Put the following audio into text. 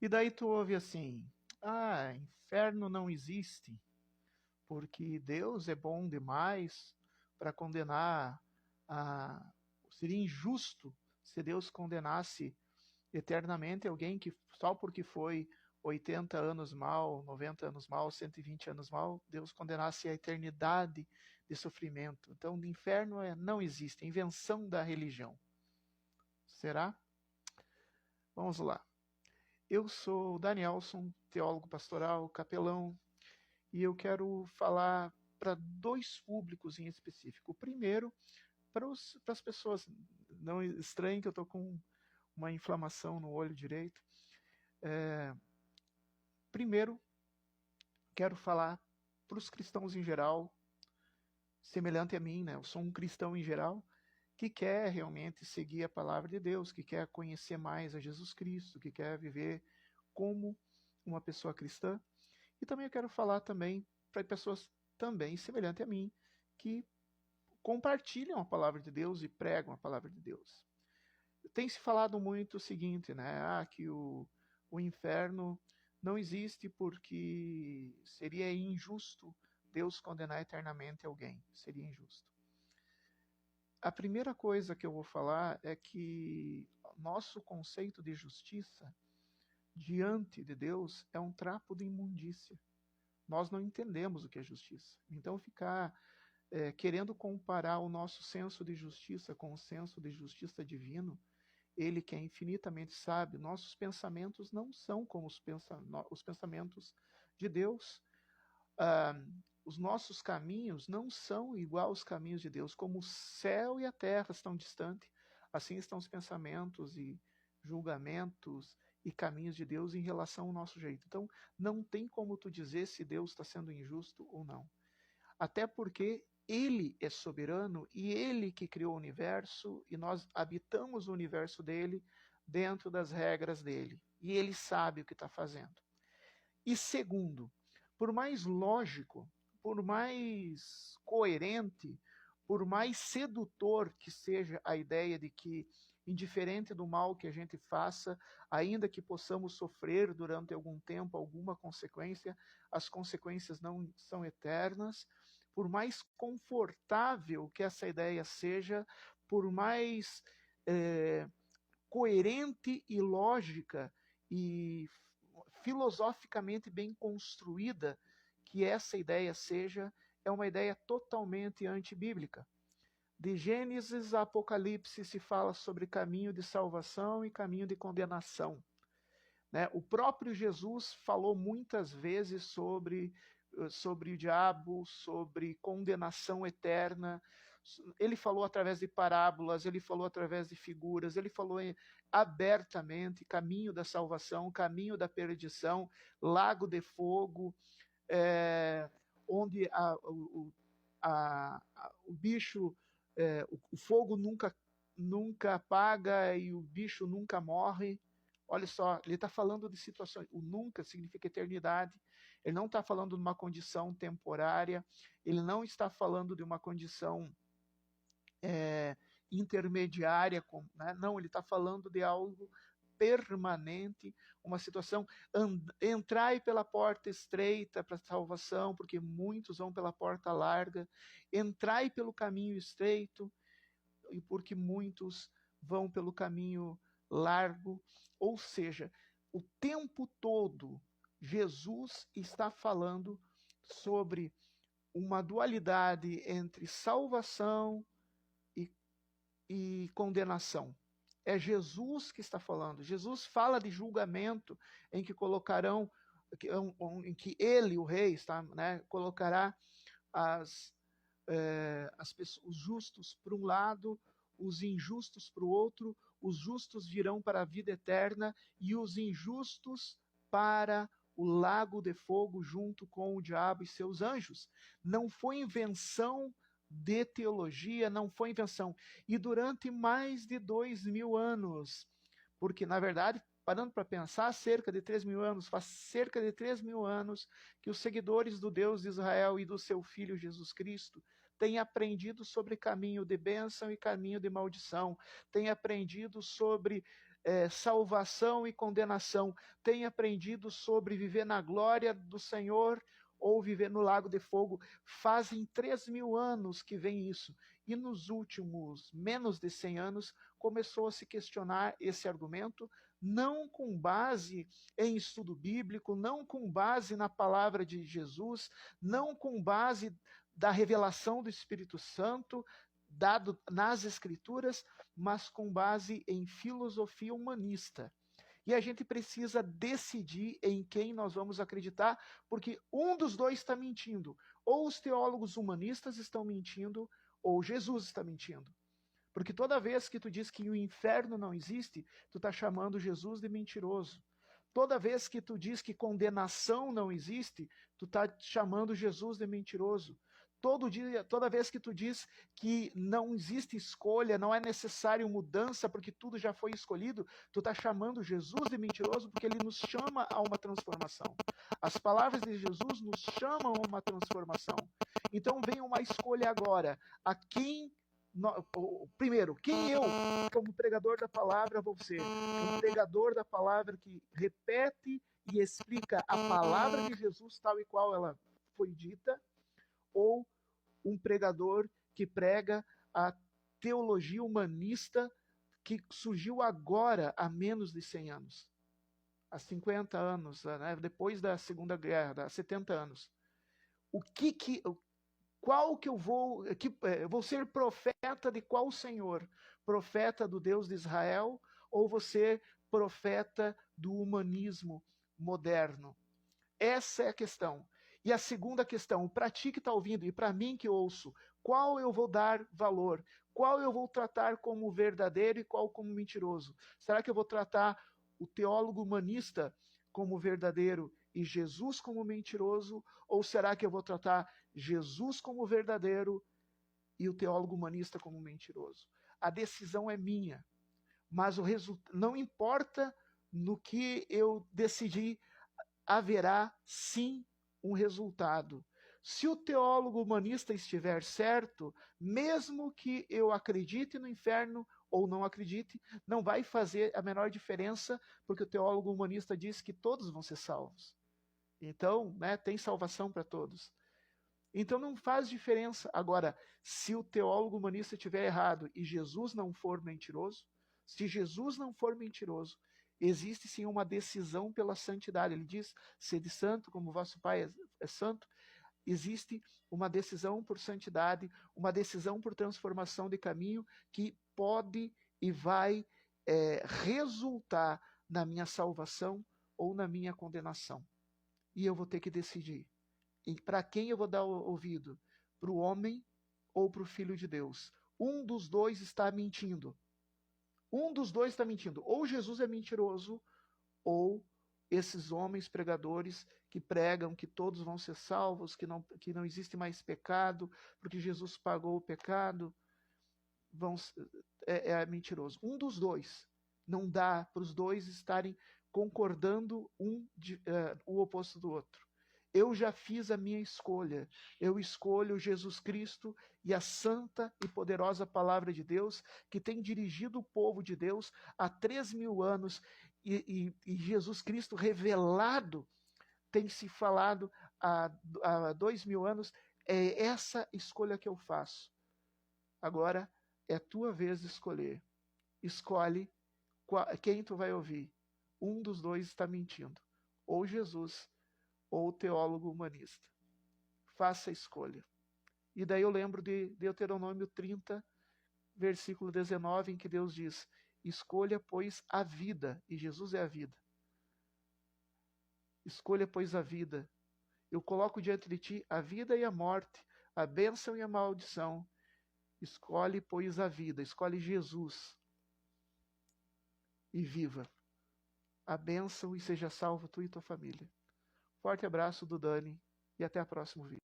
E daí tu ouve assim: ah, inferno não existe, porque Deus é bom demais para condenar a. Seria injusto se Deus condenasse eternamente alguém que só porque foi 80 anos mal, 90 anos mal, 120 anos mal, Deus condenasse a eternidade de sofrimento. Então, o inferno não existe, é invenção da religião. Será? Vamos lá. Eu sou o Danielson, teólogo pastoral, capelão, e eu quero falar para dois públicos em específico. O primeiro, para as pessoas, não estranhem que eu estou com uma inflamação no olho direito. Primeiro, quero falar para os cristãos em geral, semelhante a mim, né? Eu sou um cristão em geral, que quer realmente seguir a palavra de Deus, que quer conhecer mais a Jesus Cristo, que quer viver como uma pessoa cristã. E também eu quero falar também para pessoas também semelhante a mim, que compartilham a palavra de Deus e pregam a palavra de Deus. Tem se falado muito o seguinte, né? Que o inferno não existe porque seria injusto Deus condenar eternamente alguém. Seria injusto. A primeira coisa que eu vou falar é que nosso conceito de justiça diante de Deus é um trapo de imundícia. Nós não entendemos o que é justiça. Então, ficar querendo comparar o nosso senso de justiça com o senso de justiça divino, ele que é infinitamente sábio, nossos pensamentos não são como os pensamentos de Deus. Os nossos caminhos não são igual aos caminhos de Deus. Como o céu e a terra estão distantes, assim estão os pensamentos e julgamentos e caminhos de Deus em relação ao nosso jeito. Então, não tem como tu dizer se Deus está sendo injusto ou não. Até porque ele é soberano e ele que criou o universo e nós habitamos o universo dele dentro das regras dele. E ele sabe o que está fazendo. E segundo, por mais lógico, por mais coerente, por mais sedutor que seja a ideia de que, indiferente do mal que a gente faça, ainda que possamos sofrer durante algum tempo alguma consequência, as consequências não são eternas, por mais confortável que essa ideia seja, por mais coerente e lógica e filosoficamente bem construída que essa ideia seja, é uma ideia totalmente antibíblica. De Gênesis a Apocalipse se fala sobre caminho de salvação e caminho de condenação. Né? O próprio Jesus falou muitas vezes sobre o diabo, sobre condenação eterna. Ele falou através de parábolas, ele falou através de figuras, ele falou abertamente caminho da salvação, caminho da perdição, lago de fogo, onde o bicho, o fogo nunca apaga e o bicho nunca morre. Olha só, ele está falando de situações. O nunca significa eternidade. Ele não está falando de uma condição temporária. Ele não está falando de uma condição intermediária. Né? Não, ele está falando de algo permanente, uma situação. Entrai pela porta estreita para a salvação, porque muitos vão pela porta larga. Entrai pelo caminho estreito, e porque muitos vão pelo caminho largo. Ou seja, o tempo todo Jesus está falando sobre uma dualidade entre salvação e condenação. É Jesus que está falando. Jesus fala de julgamento em que colocarão, em que ele, o rei, colocará os justos para um lado, os injustos para o outro, os justos virão para a vida eterna e os injustos para o lago de fogo junto com o diabo e seus anjos. Não foi invenção de teologia, não foi invenção. E durante mais de 2000 anos, porque na verdade, parando para pensar, cerca de 3.000 anos, faz cerca de 3.000 anos que os seguidores do Deus de Israel e do seu Filho Jesus Cristo têm aprendido sobre caminho de bênção e caminho de maldição, têm aprendido sobre salvação e condenação, tem aprendido sobre viver na glória do Senhor ou viver no lago de fogo. Fazem 3.000 anos que vem isso. E nos últimos menos de 100 anos, começou a se questionar esse argumento, não com base em estudo bíblico, não com base na palavra de Jesus, não com base da revelação do Espírito Santo, dado nas Escrituras, mas com base em filosofia humanista. E a gente precisa decidir em quem nós vamos acreditar, porque um dos dois está mentindo. Ou os teólogos humanistas estão mentindo, ou Jesus está mentindo. Porque toda vez que tu diz que o inferno não existe, tu está chamando Jesus de mentiroso. Toda vez que tu diz que condenação não existe, tu está chamando Jesus de mentiroso. Toda vez que tu diz que não existe escolha, não é necessário mudança porque tudo já foi escolhido, tu está chamando Jesus de mentiroso porque ele nos chama a uma transformação. As palavras de Jesus nos chamam a uma transformação. Então vem uma escolha agora. A quem primeiro, quem eu, como pregador da palavra, vou ser? Um pregador da palavra que repete e explica a palavra de Jesus tal e qual ela foi dita, ou um pregador que prega a teologia humanista que surgiu agora há menos de 100 anos, há 50 anos, né, depois da Segunda Guerra, há 70 anos. Qual que eu vou ser profeta de qual Senhor? Profeta do Deus de Israel ou vou ser profeta do humanismo moderno? Essa é a questão. E a segunda questão, para ti que está ouvindo e para mim que ouço, qual eu vou dar valor? Qual eu vou tratar como verdadeiro e qual como mentiroso? Será que eu vou tratar o teólogo humanista como verdadeiro e Jesus como mentiroso? Ou será que eu vou tratar Jesus como verdadeiro e o teólogo humanista como mentiroso? A decisão é minha, mas o resultado não importa no que eu decidi, haverá sim um resultado. Se o teólogo humanista estiver certo, mesmo que eu acredite no inferno ou não acredite, não vai fazer a menor diferença, porque o teólogo humanista diz que todos vão ser salvos. Então, né, tem salvação para todos. Então não faz diferença. Agora, se o teólogo humanista estiver errado e Jesus não for mentiroso, se Jesus não for mentiroso, existe sim uma decisão pela santidade. Ele diz, sede santo como vosso Pai é santo. Existe uma decisão por santidade, uma decisão por transformação de caminho que pode e vai resultar na minha salvação ou na minha condenação. E eu vou ter que decidir. E para quem eu vou dar ouvido? Para o homem ou para o Filho de Deus? Um dos dois está mentindo. Um dos dois está mentindo. Ou Jesus é mentiroso, ou esses homens pregadores que pregam que todos vão ser salvos, que não existe mais pecado, porque Jesus pagou o pecado, é mentiroso. Um dos dois. Não dá para os dois estarem concordando o oposto do outro. Eu já fiz a minha escolha. Eu escolho Jesus Cristo e a santa e poderosa palavra de Deus, que tem dirigido o povo de Deus há 3.000 anos, e Jesus Cristo revelado tem se falado há 2.000 anos. É essa escolha que eu faço. Agora é a tua vez de escolher. Escolhe quem tu vai ouvir. Um dos dois está mentindo. Ou Jesus, ou o teólogo humanista. Faça a escolha. E daí eu lembro de Deuteronômio 30, versículo 19, em que Deus diz, escolha, pois, a vida. E Jesus é a vida. Escolha, pois, a vida. Eu coloco diante de ti a vida e a morte, a bênção e a maldição. Escolhe, pois, a vida. Escolhe Jesus. E viva. A bênção e seja salvo tu e tua família. Forte abraço do Dani e até o próximo vídeo.